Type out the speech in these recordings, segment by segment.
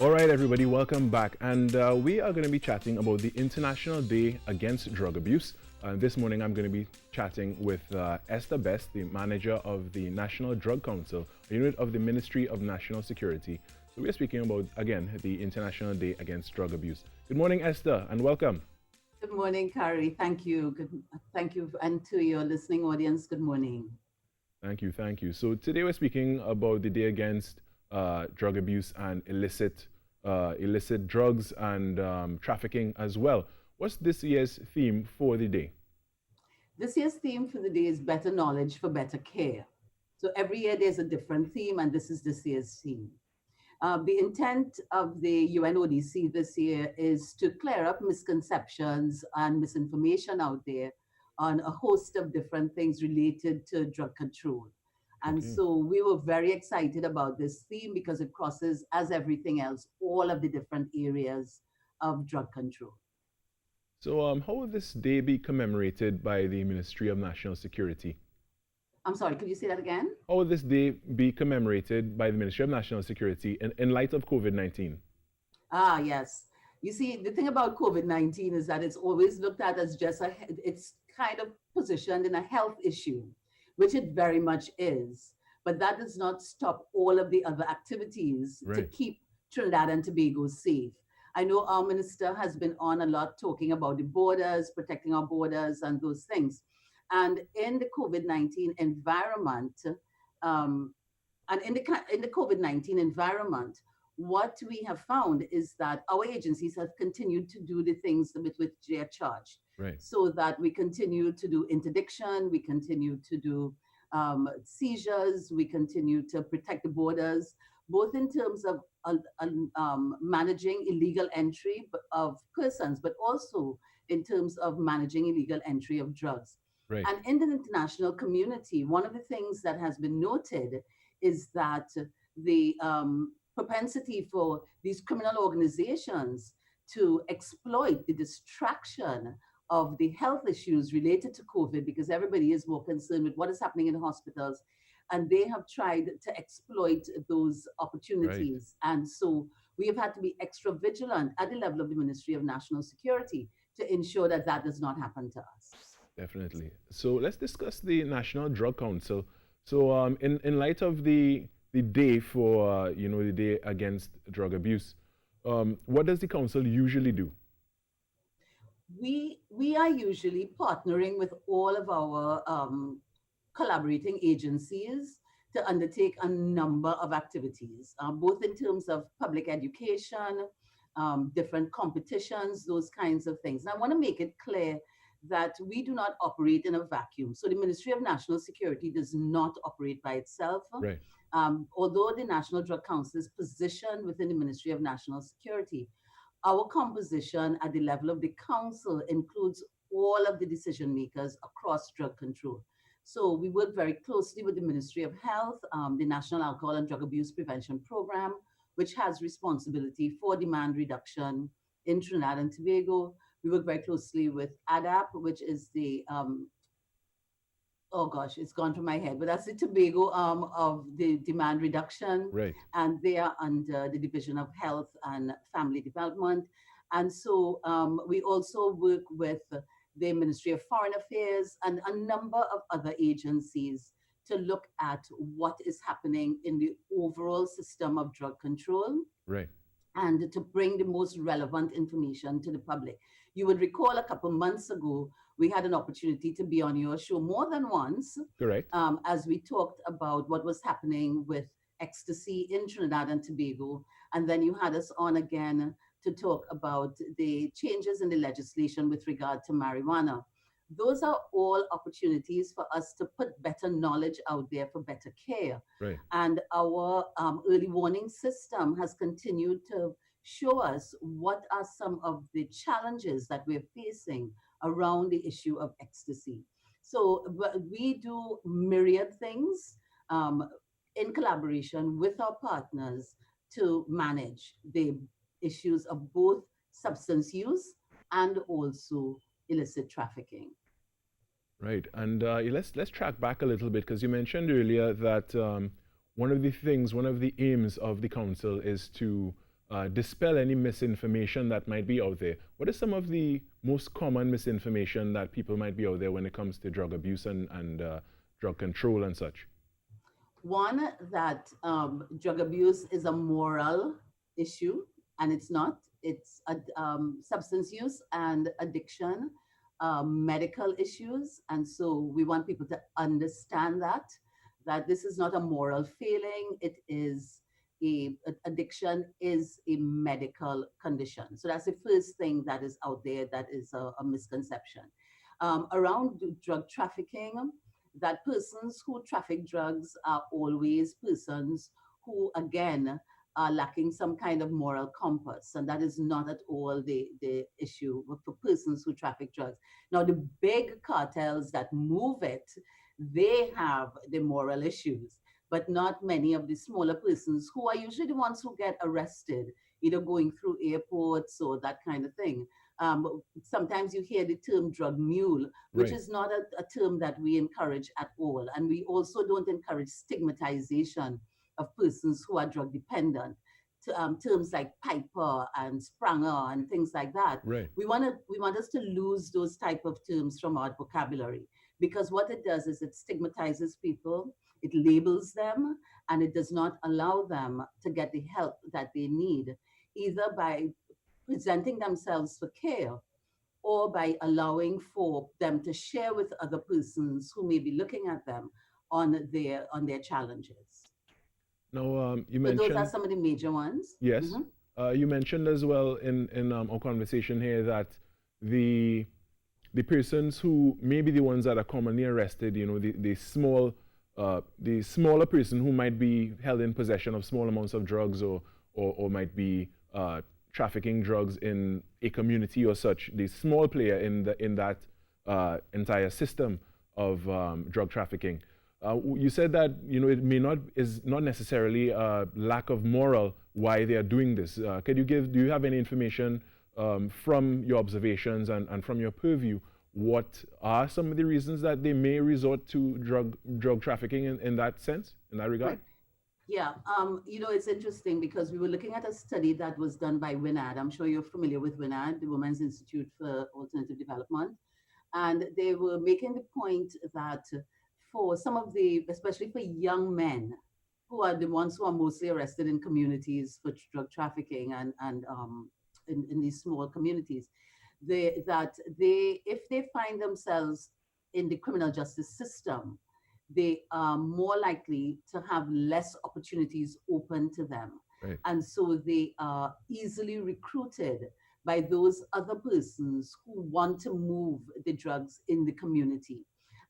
All right, everybody, welcome back. And we are going to be chatting about the International Day Against Drug Abuse. This morning, I'm going to be chatting with Esther Best, the manager of the National Drug Council, a unit of the Ministry of National Security. So we are speaking about, again, the International Day Against Drug Abuse. Good morning, Esther, and welcome. Good morning, Kari. Thank you. Thank you. And to your listening audience, good morning. Thank you, thank you. So today we're speaking about the Day Against Drug Abuse and illicit drugs and trafficking as well. What's this year's theme for the day? This year's theme for the day is better knowledge for better care. So every year there's a different theme, and this is this year's theme. The intent of the UNODC this year is to clear up misconceptions and misinformation out there on a host of different things related to drug control. And so we were very excited about this theme because it crosses, as everything else, all of the different areas of drug control. So how will this day be commemorated by the Ministry of National Security? I'm sorry, could you say that again? How will this day be commemorated by the Ministry of National Security in light of COVID-19? Ah, yes. You see, the thing about COVID-19 is that it's always looked at as just it's kind of positioned in a health issue, which it very much is. But that does not stop all of the other activities to keep Trinidad and Tobago safe. I know our minister has been on a lot talking about the borders, protecting our borders and those things. And in the COVID-19 environment, what we have found is that our agencies have continued to do the things with which they are charged. So that we continue to do interdiction, we continue to do seizures, we continue to protect the borders, both in terms of managing illegal entry of persons, but also in terms of managing illegal entry of drugs. And in the international community, one of the things that has been noted is that the propensity for these criminal organizations to exploit the distraction of the health issues related to COVID, because everybody is more concerned with what is happening in hospitals, and they have tried to exploit those opportunities. And so we have had to be extra vigilant at the level of the Ministry of National Security to ensure that that does not happen to us. Definitely. So let's discuss the National Drug Council. So in light of the day for, the Day Against Drug Abuse, what does the council usually do? We are usually partnering with all of our collaborating agencies to undertake a number of activities, both in terms of public education, different competitions, those kinds of things. And I want to make it clear that we do not operate in a vacuum. So the Ministry of National Security does not operate by itself. Although the National Drug Council is positioned within the Ministry of National Security, our composition at the level of the council includes all of the decision makers across drug control. So we work very closely with the Ministry of Health, the National Alcohol and Drug Abuse Prevention Program, which has responsibility for demand reduction in Trinidad and Tobago. We work very closely with ADAP, which is the, oh gosh, it's gone from my head, but that's the Tobago arm of the demand reduction. And they are under the Division of Health and Family Development. And so we also work with the Ministry of Foreign Affairs and a number of other agencies to look at what is happening in the overall system of drug control. And to bring the most relevant information to the public. You would recall a couple months ago, we had an opportunity to be on your show more than once. As we talked about what was happening with ecstasy in Trinidad and Tobago. And then you had us on again to talk about the changes in the legislation with regard to marijuana. Those are all opportunities for us to put better knowledge out there for better care. And our early warning system has continued to show us what are some of the challenges that we're facing around the issue of ecstasy. So we do myriad things in collaboration with our partners to manage the issues of both substance use and also illicit trafficking. Right, and let's track back a little bit, because you mentioned earlier that one of the aims of the council is to dispel any misinformation that might be out there. What is some of the most common misinformation that people might be out there when it comes to drug abuse and drug control and such? One, that drug abuse is a moral issue, and it's not. It's a, substance use and addiction, medical issues, and so we want people to understand that this is not a moral failing. It is addiction is a medical condition. So that's the first thing that is out there that is a misconception around drug trafficking, that persons who traffic drugs are always persons who, again, are lacking some kind of moral compass. And that is not at all the issue for persons who traffic drugs. Now, the big cartels that move it, they have the moral issues, but not many of the smaller persons who are usually the ones who get arrested, either going through airports or that kind of thing. Sometimes you hear the term drug mule, which Right. is not a term that we encourage at all. And we also don't encourage stigmatization of persons who are drug dependent. Terms like piper and spranger and things like that. Right. We want us to lose those type of terms from our vocabulary, because what it does is it stigmatizes people, it labels them, and it does not allow them to get the help that they need, either by presenting themselves for care or by allowing for them to share with other persons who may be looking at them on their challenges. Now, you So those are mentioned, some of the major ones. yes, Hmm. you mentioned as well in our conversation here that the the persons who may be the ones that are commonly arrested, the smaller person who might be held in possession of small amounts of drugs or might be trafficking drugs in a community or such, the small player in that entire system of drug trafficking. You said that it may not is not necessarily a lack of moral why they are doing this. Do you have any information from your observations and from your purview? What are some of the reasons that they may resort to drug trafficking in that sense, in that regard? Right. Yeah. It's interesting because we were looking at a study that was done by WINAD. I'm sure you're familiar with WINAD, the Women's Institute for Alternative Development. And they were making the point that for some of the, especially for young men, who are the ones who are mostly arrested in communities for drug trafficking and in these small communities, if they find themselves in the criminal justice system, they are more likely to have less opportunities open to them. Right. And so they are easily recruited by those other persons who want to move the drugs in the community.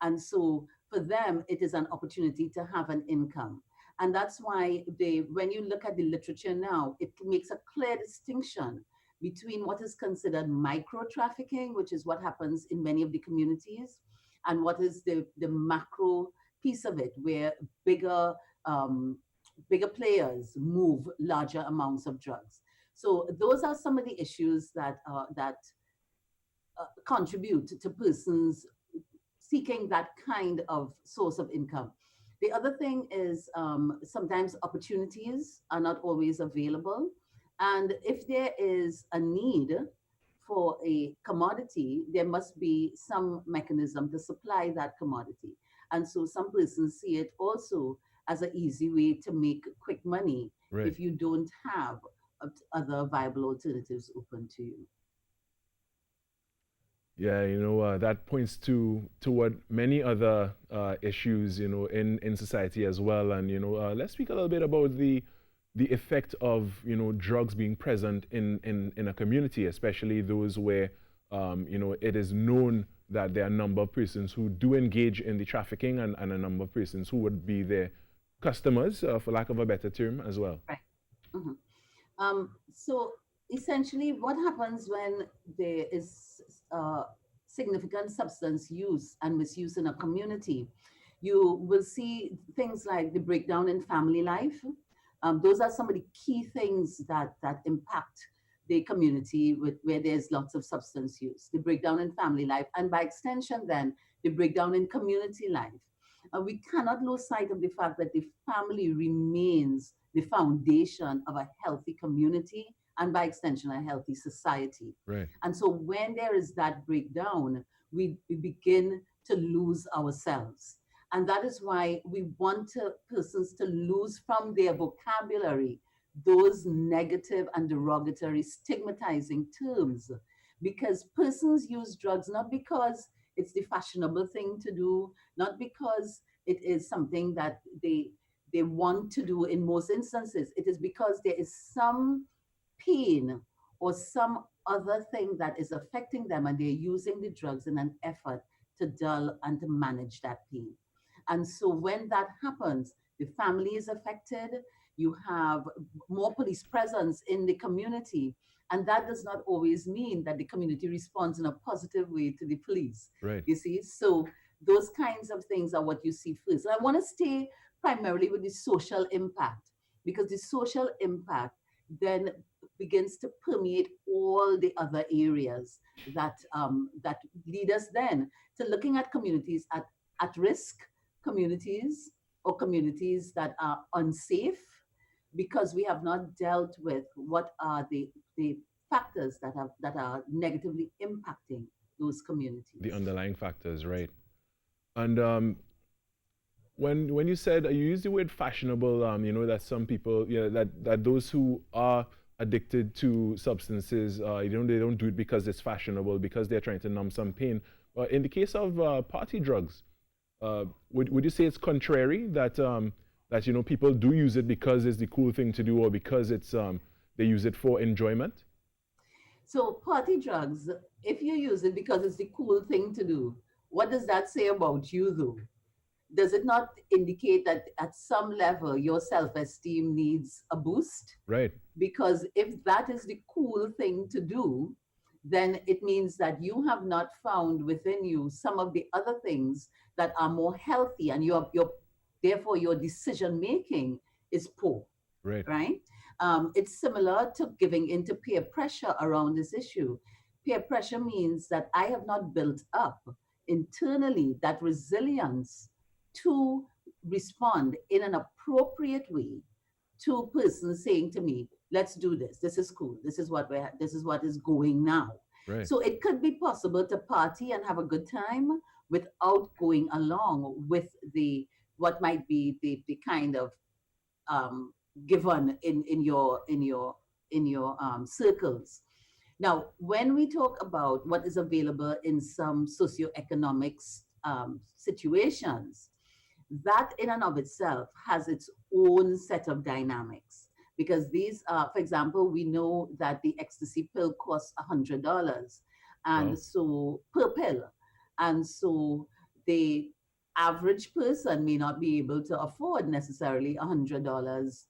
And so for them, it is an opportunity to have an income. And that's why when you look at the literature now, it makes a clear distinction between what is considered micro trafficking, which is what happens in many of the communities, and what is the macro piece of it, where bigger um, bigger players move larger amounts of drugs. So those are some of the issues that contribute to persons seeking that kind of source of income. The other thing is sometimes opportunities are not always available. And if there is a need for a commodity, there must be some mechanism to supply that commodity. And so some persons see it also as an easy way to make quick money Right. if you don't have other viable alternatives open to you. Yeah, that points to what many other issues, in society as well. And let's speak a little bit about the effect of drugs being present in a community, especially those where it is known that there are a number of persons who do engage in the trafficking and a number of persons who would be their customers, for lack of a better term, as well. Right. Mhm. So essentially, what happens when there is significant substance use and misuse in a community? You will see things like the breakdown in family life. Those are some of the key things that impact the community where there's lots of substance use. The breakdown in family life, and by extension, then the breakdown in community life. we cannot lose sight of the fact that the family remains the foundation of a healthy community and by extension a healthy society. Right. And so when there is that breakdown, we begin to lose ourselves. And that is why we want persons to lose from their vocabulary those negative and derogatory stigmatizing terms, because persons use drugs not because it's the fashionable thing to do, not because it is something that they want to do. In most instances it is because there is some pain or some other thing that is affecting them, and they're using the drugs in an effort to dull and to manage that pain. And so when that happens, the family is affected, you have more police presence in the community, and that does not always mean that the community responds in a positive way to the police. Right. You see, so those kinds of things are what you see first. And I want to stay primarily with the social impact, because the social impact then begins to permeate all the other areas that lead us then to looking at communities at risk communities, or communities that are unsafe, because we have not dealt with what are the factors that are negatively impacting those The communities. underlying factors, right? And when you said you used the word fashionable, that some people, that those who are addicted to substances, they don't do it because it's fashionable, because they're trying to numb some pain. In the case of party drugs, would you say it's contrary that that people do use it because it's the cool thing to do, or because it's they use it for enjoyment? So party drugs, if you use it because it's the cool thing to do, what does that say about you though? Does it not indicate that at some level your self-esteem needs a boost? Right. Because if that is the cool thing to do, then it means that you have not found within you some of the other things that are more healthy, and therefore your decision making is poor, Right. right? It's similar to giving into peer pressure around this issue. Peer pressure means that I have not built up internally that resilience to respond in an appropriate way to persons saying to me, let's do this, this is cool, this is what is going now. Right. So it could be possible to party and have a good time without going along with the what might be the kind of um, given in your circles. Now, when we talk about what is available in some socioeconomic situations, that in and of itself has its own set of dynamics. Because these are, for example, we know that the ecstasy pill costs $100, Well, and so per pill, and so the average person may not be able to afford necessarily $100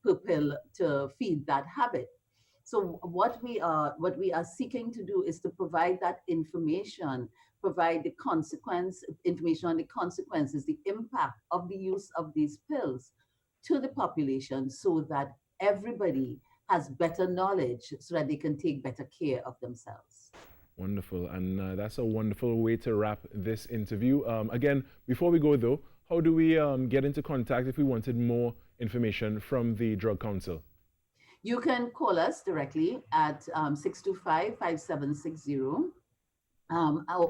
per pill to feed that habit. So what we are seeking to do is to provide that information, provide the consequence information on the consequences, the impact of the use of these pills to the population, so that everybody has better knowledge, so that they can take better care of themselves. wonderful. And that's a wonderful way to wrap this interview. Again, before we go though, how do we get into contact if we wanted more information from the Drug Council? You can call us directly at 625-5760.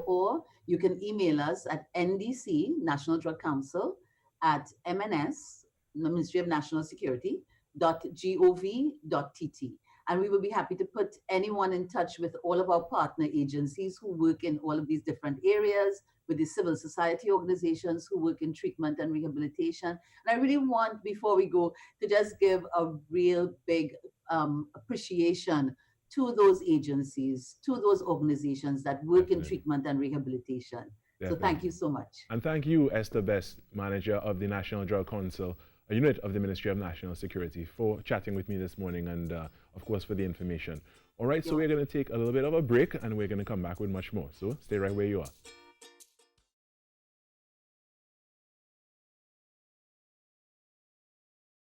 Or you can email us at NDC, National Drug Council, at MNS, the Ministry of National Security, .gov.tt. And we will be happy to put anyone in touch with all of our partner agencies who work in all of these different areas, with the civil society organizations who work in treatment and rehabilitation. And I really want, before we go, to just give a real big appreciation to those agencies, to those organizations that work in Definitely. treatment and rehabilitation. So thank Definitely. you so much. And thank you, Esther Best, Manager of the National Drug Council, a unit of the Ministry of National Security, for chatting with me this morning, and of course for the information. All right, so we're going to take a little bit of a break, and we're going to come back with much more. So stay right where you are.